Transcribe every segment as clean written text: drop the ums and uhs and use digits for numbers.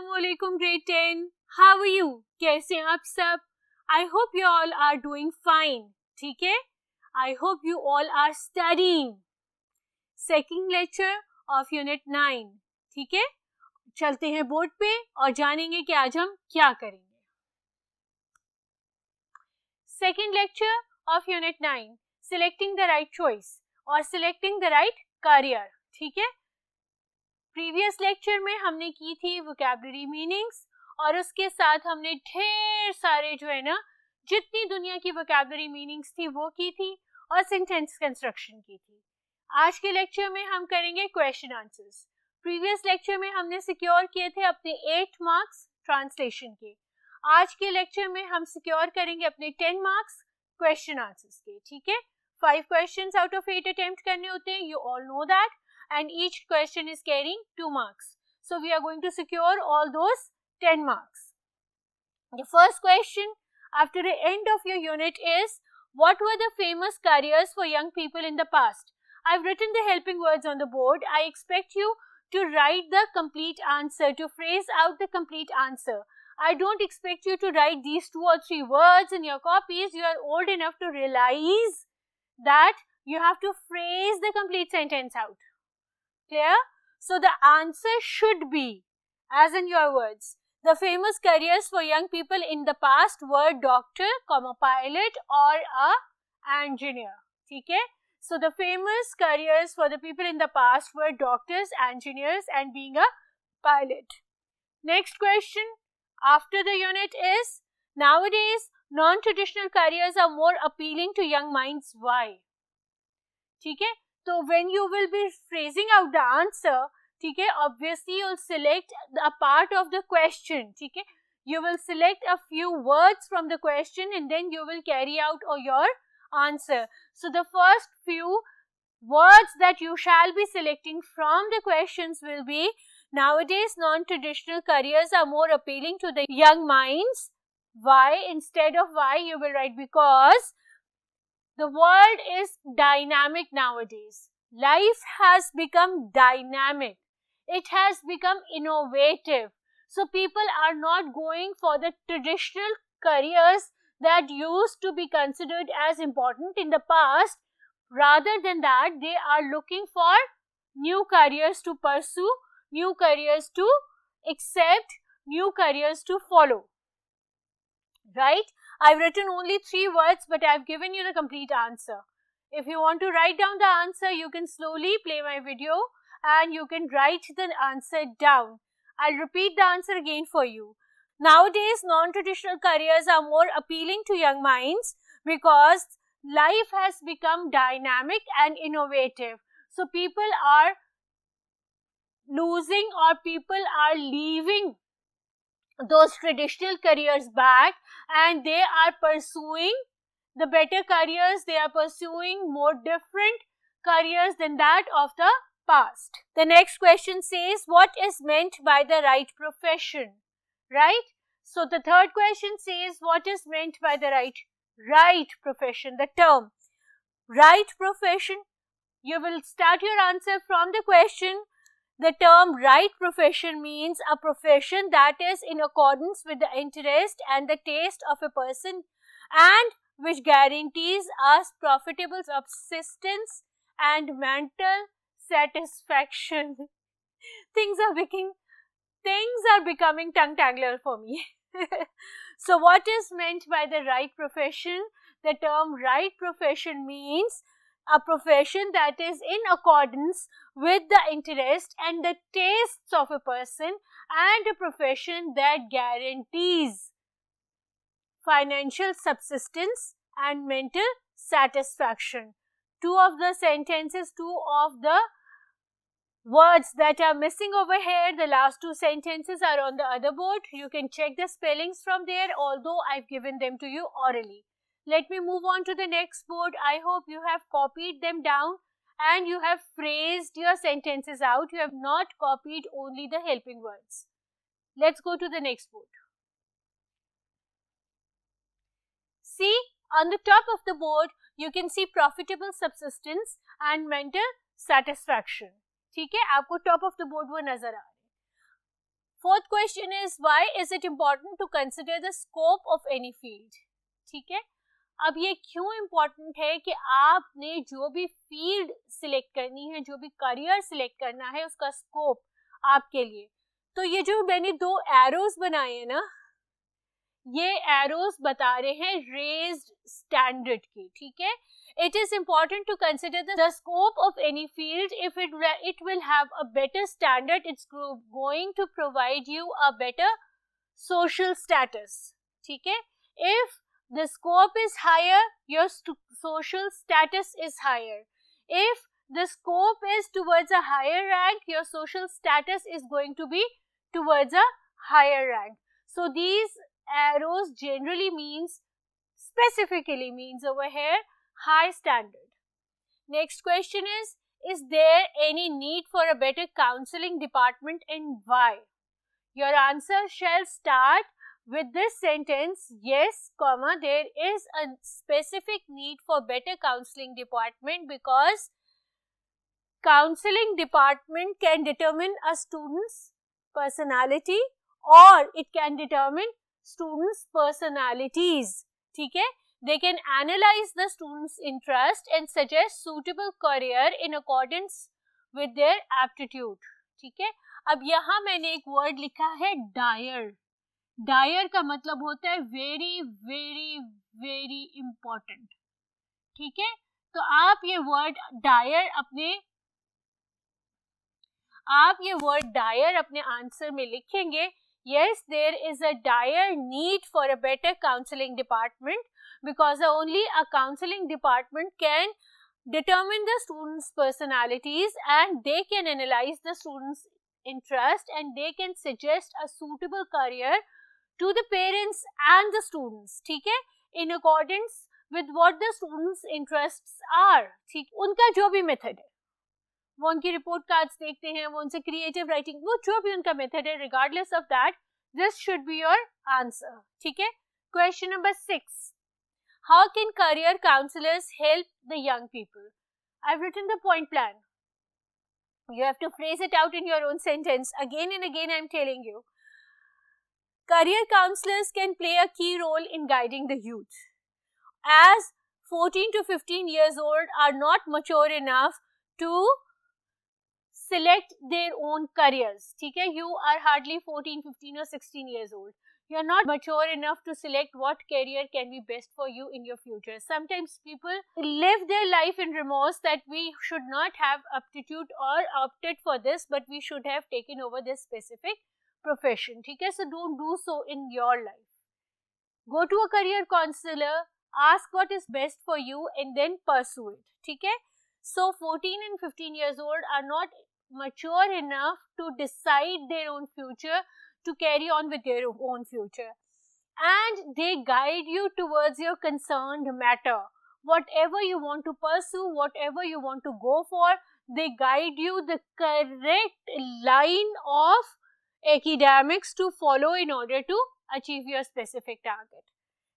Assalamualaikum grade 10. How are you? कैसे हैं आप सब? I hope you all are doing fine. ठीक है? I hope you all are studying. Second lecture of Unit 9. ठीक है? चलते हैं बोर्ड पे और जानेंगे कि आज हम क्या करेंगे. Second lecture of Unit 9. Selecting the right choice or selecting the right career. ठीक है? प्रीवियस लेक्चर में हमने की थी वोकैबुलरी मीनिंग्स और उसके साथ हमने ढेर सारे जो है ना जितनी दुनिया की वोकैबुलरी मीनिंग्स थी वो की थी और सेंटेंस कंस्ट्रक्शन की थी. आज के लेक्चर में हम करेंगे क्वेश्चन आंसर्स. प्रीवियस लेक्चर में हमने सिक्योर किए थे अपने 8 मार्क्स ट्रांसलेशन के. आज के लेक्चर में हम सिक्योर करेंगे अपने 10 मार्क्स क्वेश्चन आंसर्स के. ठीक है? 5 क्वेश्चंस आउट ऑफ 8 अटेम्प्ट करने होते हैं. You all know that. And each question is carrying 2 marks. So we are going to secure all those 10 marks. The first question after the end of your unit is, what were the famous careers for young people in the past? I've written the helping words on the board. I expect you to write the complete answer, to phrase out the complete answer. I don't expect you to write these 2 or 3 words in your copies. You are old enough to realize that you have to phrase the complete sentence out. Clear? So the answer should be, as in your words, the famous careers for young people in the past were doctor, pilot or a engineer. ठीक है? So the famous careers for the people in the past were doctors, engineers and being a pilot. Next question after the unit is, nowadays non-traditional careers are more appealing to young minds. Why? ठीक है? So when you will be phrasing out the answer, ठीक है, obviously you'll select a part of the question. ठीक है, you will select a few words from the question and then you will carry out your answer. So the first few words that you shall be selecting from the questions will be, nowadays non-traditional careers are more appealing to the young minds. Why? Instead of why, you will write because the world is dynamic nowadays. Life has become dynamic. It has become innovative. So people are not going for the traditional careers that used to be considered as important in the past. Rather than that, they are looking for new careers to pursue, new careers to accept, new careers to follow. Right? I've written only 3 words, but I've given you the complete answer. If you want to write down the answer, you can slowly play my video and you can write the answer down. I'll repeat the answer again for you. Nowadays, non-traditional careers are more appealing to young minds because life has become dynamic and innovative. So people are losing or people are leaving those traditional careers back and they are pursuing the better careers. They are pursuing more different careers than that of the past. The next question says, what is meant by the right profession? Right? So the third question says, what is meant by the right profession? The term right profession, you will start your answer from the question. The term right profession means a profession that is in accordance with the interest and the taste of a person and which guarantees us profitable subsistence and mental satisfaction. Things are becoming tongue tangler for me. So what is meant by the right profession? The term right profession means a profession that is in accordance with the interest and the tastes of a person and a profession that guarantees financial subsistence and mental satisfaction. 2 of the sentences, 2 of the words that are missing over here, the last 2 sentences are on the other board. You can check the spellings from there, although I've given them to you orally. Let me move on to the next board. I hope you have copied them down and you have phrased your sentences out. You have not copied only the helping words. Let's go to the next board. See, on the top of the board, you can see profitable subsistence and mental satisfaction. ठीक है, आपको top of the board वो नजर आ रहा है. Fourth question is, why is it important to consider the scope of any field? ठीक है, अब ये क्यों इम्पोर्टेंट है कि आपने जो भी फील्ड सिलेक्ट करनी है, जो भी करियर सिलेक्ट करना है, उसका स्कोप आपके लिए. तो ये जो मैंने दो एरोज बनाए हैं ना, ये एरोज बता रहे हैं रेज्ड स्टैंडर्ड की. ठीक है, it is important to consider the scope of any field. If it will have a better standard, it's going to provide you a better social status. ठीक है, if the scope is higher, your social status is higher. If the scope is towards a higher rank, your social status is going to be towards a higher rank. So these arrows generally means, specifically means over here, high standard. Next question is there any need for a better counseling department and why? Your answer shall start with this sentence, yes, comma, there is a specific need for better counseling department because counseling department can determine a student's personality or it can determine students' personalities. ठीक है, they can analyze the student's interest and suggest suitable career in accordance with their aptitude. ठीक है, अब यहाँ मैंने एक word लिखा है डायर. डायर का मतलब होता है वेरी वेरी वेरी इंपॉर्टेंट. ठीक है, तो आप ये वर्ड डायर अपने आंसर में लिखेंगे. Yes, there is a dire need for a better counseling department because only a counseling department can determine the students' personalities and they can analyze the students' interest and they can suggest a suitable career to the parents and the students. ठीक है, in accordance with what the students' interests are. ठीक, उनका जो भी method है, वो उनकी report cards देखते हैं, वो उनसे क्रिएटिव राइटिंग, वो जो भी उनका मेथड है, regardless of that, this should be your answer. ठीक है, question number 6, how can career counsellors help the young people? I have written the point plan. You have to phrase it out in your own sentence. Again and again I am telling you. Career counselors can play a key role in guiding the youth. As 14 to 15 years old are not mature enough to select their own careers. ठीक है, you are hardly 14, 15 or 16 years old. You are not mature enough to select what career can be best for you in your future. Sometimes people live their life in remorse that we should not have aptitude or opted for this, but we should have taken over this specific profession. ठीक है, so don't do so in your life. Go to a career counselor, ask what is best for you and then pursue it. ठीक है, so 14 and 15 years old are not mature enough to decide their own future, to carry on with their own future, and they guide you towards your concerned matter. Whatever you want to pursue, whatever you want to go for, they guide you the correct line of academics to follow in order to achieve your specific target.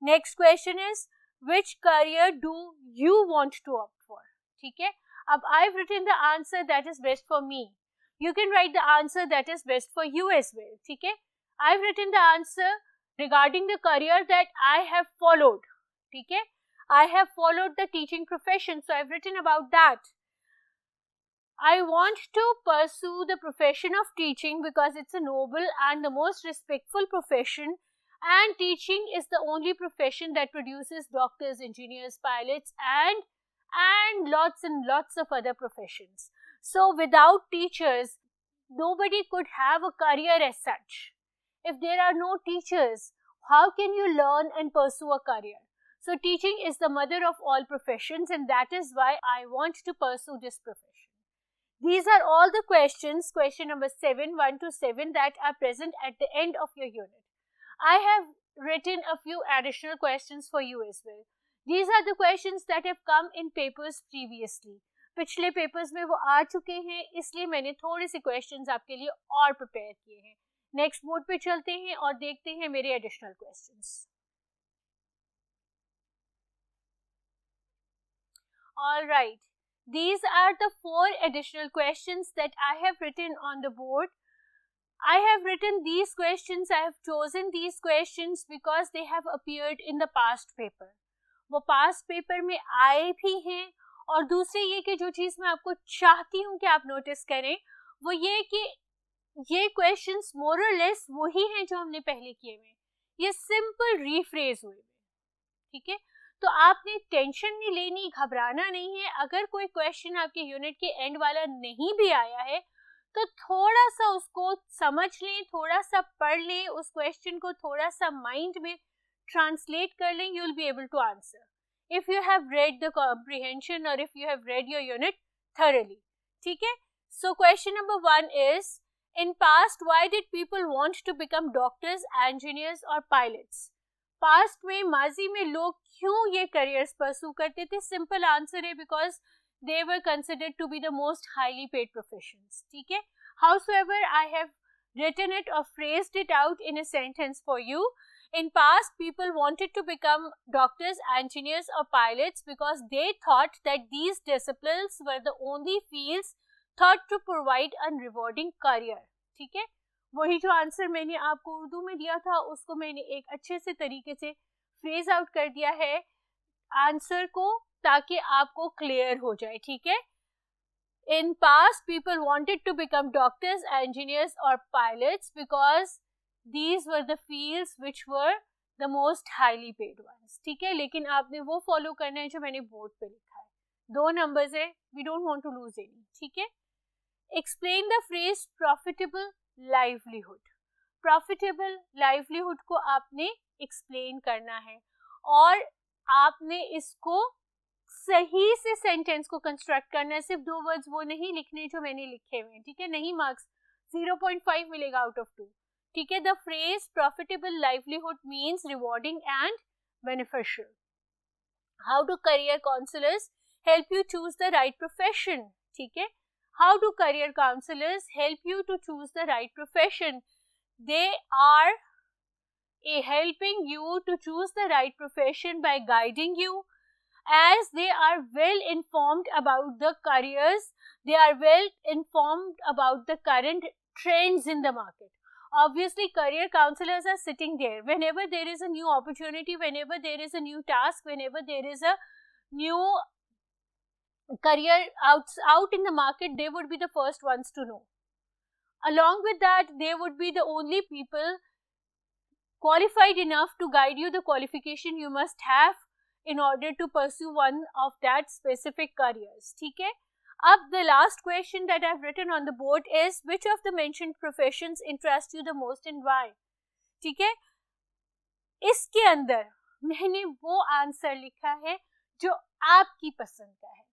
Next question is, which career do you want to opt for? ठीक है, अब I've written the answer that is best for me. You can write the answer that is best for you as well. ठीक है, I've written the answer regarding the career that I have followed. ठीक है, I have followed the teaching profession, so I've written about that. I want to pursue the profession of teaching because it's a noble and the most respectful profession, and teaching is the only profession that produces doctors, engineers, pilots and lots of other professions. So without teachers, nobody could have a career as such. If there are no teachers, how can you learn and pursue a career? So teaching is the mother of all professions, and that is why I want to pursue this profession. These are all the questions, question number 7, 1 to 7, that are present at the end of your unit. I have written a few additional questions for you as well. These are the questions that have come in papers previously. पिछले papers में वो आ चुके हैं, इसलिए मैंने थोड़े से questions आपके लिए और प्रिपेयर किए हैं. नेक्स्ट बोर्ड पे चलते हैं और देखते हैं मेरे additional questions. All right, these are the 4 additional questions that I have written on the board. I have written these questions, I have chosen these questions because they have appeared in the past paper. वो past paper में आए भी हैं, और दूसरी ये कि जो चीज़ मैं आपको चाहती हूँ कि आप नोटिस करें वो ये कि ये क्वेश्चंस मोर और लेस वही हैं जो हमने पहले किए हुए, ये सिंपल रीफ्रेज हुए, ठीक है। तो आपने टेंशन नहीं लेनी, घबराना नहीं है। अगर कोई क्वेश्चन आपके यूनिट के एंड वाला नहीं भी आया है तो थोड़ा सा उसको समझ लें, थोड़ा सा पढ़ लें, उस क्वेश्चन को थोड़ा सा माइंड में ट्रांसलेट कर लें, you will be able to answer if you have read the comprehension और if you have read your unit thoroughly, ठीक है। So question number 1 is, in past why did people want to become doctors, engineers और pilots? Past में, माजी में लोग क्यों ये करियर्स परस्यू करते थे? सिंपल आंसर है because they were considered to be the most highly paid professions, ठीक है। Howsoever, I have written it or phrased it out in a sentence for you. In past, people wanted to become doctors, engineers or pilots because they thought that these disciplines were the only fields thought to provide a rewarding career, ठीक है। वही जो answer मैंने आपको उर्दू में दिया था उसको मैंने एक अच्छे से तरीके से फ्रेज आउट कर दिया है आंसर को, ताकि आपको क्लियर हो जाए, ठीक है। In past people wanted to become doctors, engineers और pilots because these were the fields which were the most highly paid ones, ठीक है। लेकिन आपने वो फॉलो करना है जो मैंने बोर्ड पे लिखा है, 2 नंबर्स है, we don't want to lose any, ठीक है। Explain the phrase profitable livelihood. Profitable livelihood को आपने एक्सप्लेन करना है और आपने इसको सही से सेंटेंस को कंस्ट्रक्ट करना है, सिर्फ 2 वर्ड्स वो नहीं लिखने जो मैंने लिखे हुए हैं, ठीक है। नहीं मार्क्स 0.5 मिलेगा आउट ऑफ 2, ठीक है। The phrase profitable livelihood means rewarding and beneficial. How do career counsellors help you choose the right profession, ठीक है। How do career counsellors help you to choose the right profession? They are helping you to choose the right profession by guiding you, as they are well informed about the careers, they are well informed about the current trends in the market. Obviously, career counselors are sitting there whenever there is a new opportunity, whenever there is a new task, whenever there is a new career out in the market, they would be the first ones to know. Along with that, they would be the only people qualified enough to guide you the qualification you must have in order to pursue one of that specific careers, ठीक है। अब the last question that I've written on the board is, which of the mentioned professions interest you the most and why, ठीक है। इसके अंदर मैंने वो answer लिखा है जो आपकी पसंद का है।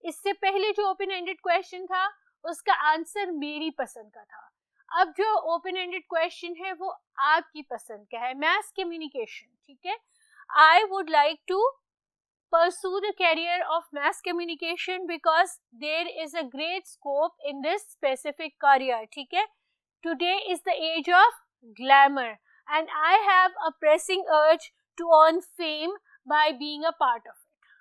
इससे पहले जो ओपन एंडेड क्वेश्चन था उसका आंसर मेरी पसंद का था, अब जो ओपन एंडेड क्वेश्चन है वो आपकी पसंद का है, मैथ कम्युनिकेशन, ठीक है। I would like to pursue the career of mass communication because there is a great scope in this specific career, ठीक है। Today is the age of glamour and I have a pressing urge to earn fame by being a part of it,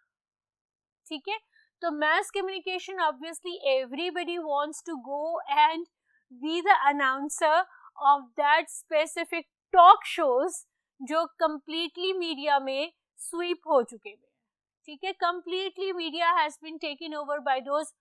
ठीक है। तो mass communication obviously everybody wants to go and be the announcer of that specific talk shows जो completely media में sweep हो चुके हैं, ठीक है। completely media has been taken over by those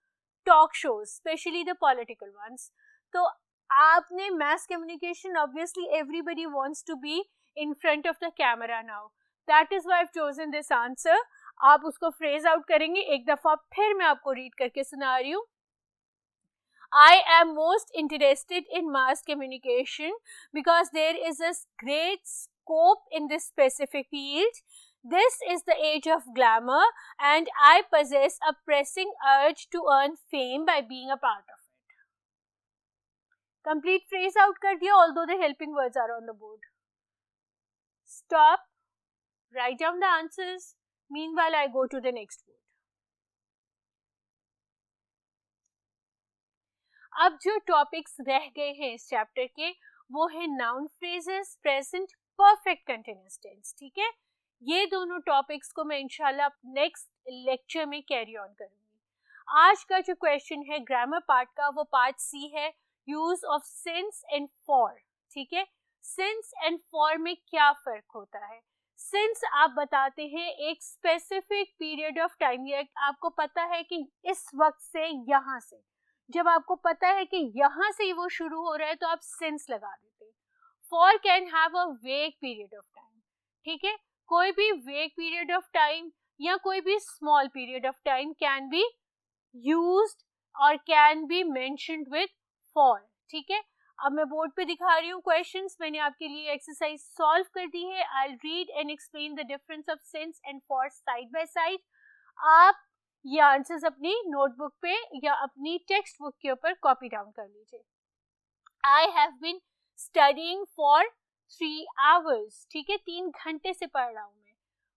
talk shows, especially the political ones. तो आपने mass communication, obviously everybody wants to be in front of the camera now. That is why I've chosen this answer. आप उसको phrase out करेंगे, एक दफा फिर मैं आपको read करके सुना रही हूँ। I am most interested in mass communication because there is a great scope in this specific field. This is the age of glamour and I possess a pressing urge to earn fame by being a part of it. Complete phrase out कर दिया, although the helping words are on the board. Stop, write down the answers. Meanwhile, I go to the next board. अब जो topics रह गए हैं इस chapter के वो है noun phrases, present, perfect continuous tense, ठीक है। ये दोनों टॉपिक्स को मैं इंशाल्लाह नेक्स्ट लेक्चर में कैरी ऑन करूंगी। आज का जो क्वेश्चन है ग्रामर पार्ट का वो पार्ट सी है। Use of since and for, ठीक है। सिंस एंड फॉर में क्या फर्क होता है? सिंस आप बताते हैं एक स्पेसिफिक पीरियड ऑफ टाइम, ये आपको पता है कि इस वक्त से यहाँ से, जब आपको पता है कि यहाँ से वो शुरू हो रहा है तो आप सिंस लगा देते हैं। फॉर कैन हैव अ वेग पीरियड ऑफ टाइम, ठीक है। कोई भी वेग पीरियड ऑफ टाइम या कोई भी small period of time can be used और can be mentioned with for, ठीक है। अब मैं बोर्ड पे दिखा रही हूँ क्वेश्चंस, मैंने आपके लिए एक्सरसाइज सॉल्व कर दी है। I will read and explain the difference of since and for side by side. आप ये आंसर्स अपनी नोटबुक पे या अपनी टेक्स्ट बुक के ऊपर कॉपी डाउन कर लीजिए। I have been studying for 3 hours, ठीक है, 3 घंटे से पढ़ रहा हूँ मैं।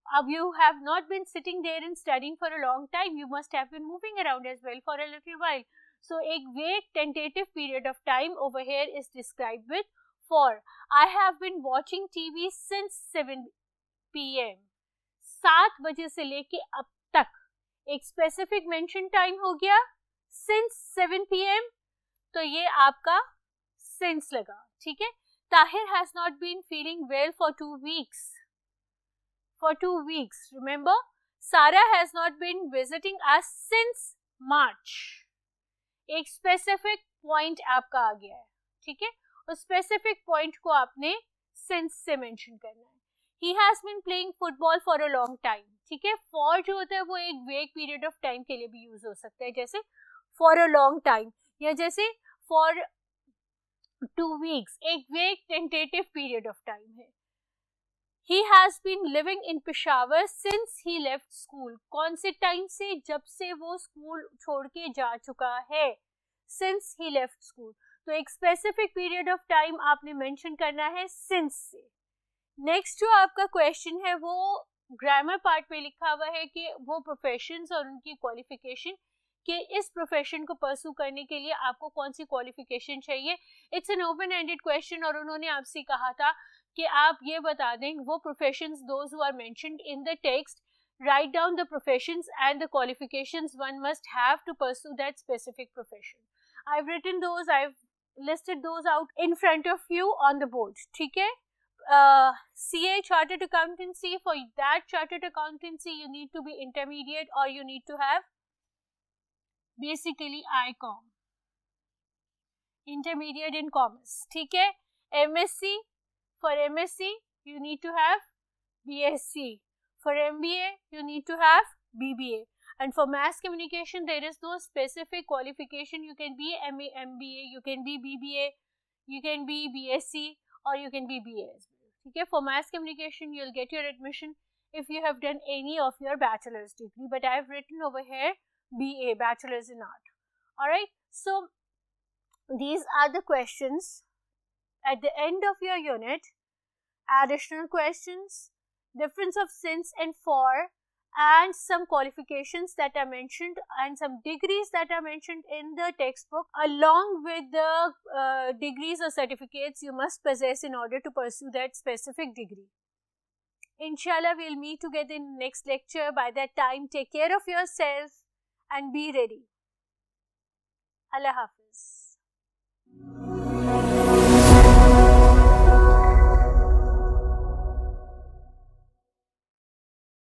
अब you have not been sitting there and studying for a long time, you must have been moving around as well for a little while. So एक vague tentative period of time over here is described with for. I have been watching TV since 7 PM. 7 बजे से लेके अब तक एक specific mention time हो गया since 7 PM, तो ये आपका since लगा, ठीक है। Tahir has not been feeling well for 2 weeks. For 2 weeks. Remember, Sarah has not been visiting us since March. एक specific point आपका आ गया है, ठीक है। उस specific point को आपने since से mention करना है। He has been playing football for a long time, ठीक है। For जो होता है वो एक vague period of time के लिए भी use हो सकता है, जैसे for a long time या जैसे for 2 weeks, एक vague tentative period of time है। He has been living in Peshawar since he left school. कौन से टाइम से? जब से वो स्कूल छोड़ के जा चुका है, since he left school. तो एक specific period of time आपने mention करना है since से। Next जो आपका question है वो ग्रामर पार्ट में लिखा हुआ है कि वो प्रोफेशंस और उनकी क्वालिफिकेशन, कि इस प्रोफेशन को परस्यू करने के लिए आपको कौन सी क्वालिफिकेशन चाहिए। It's an open ended question और उन्होंने आपसे कहा था कि आप ये बता दें वो professions those who are mentioned in the text, write down the professions and the qualifications one must have to pursue that specific profession. I have written those, I have listed those out in front of you on the board, ठीक है। CA chartered accountancy, for that chartered accountancy you need to be intermediate or you need to have basically ICOM, intermediate in commerce, ठीक है। MSc, for MSc you need to have BSc, for MBA you need to have BBA, and for mass communication there is no specific qualification. You can be MBA, you can be BBA, you can be BSc or you can be BA as well, ठीक है। For mass communication you'll get your admission if you have done any of your bachelor's degree, but I have written over here BA, bachelor's in art. Alright, so these are the questions at the end of your unit. Additional questions, difference of since and for, and some qualifications that are mentioned and some degrees that are mentioned in the textbook, along with the degrees or certificates you must possess in order to pursue that specific degree. Inshallah, we'll meet together in next lecture. By that time, take care of yourself and be ready. Allah Hafiz.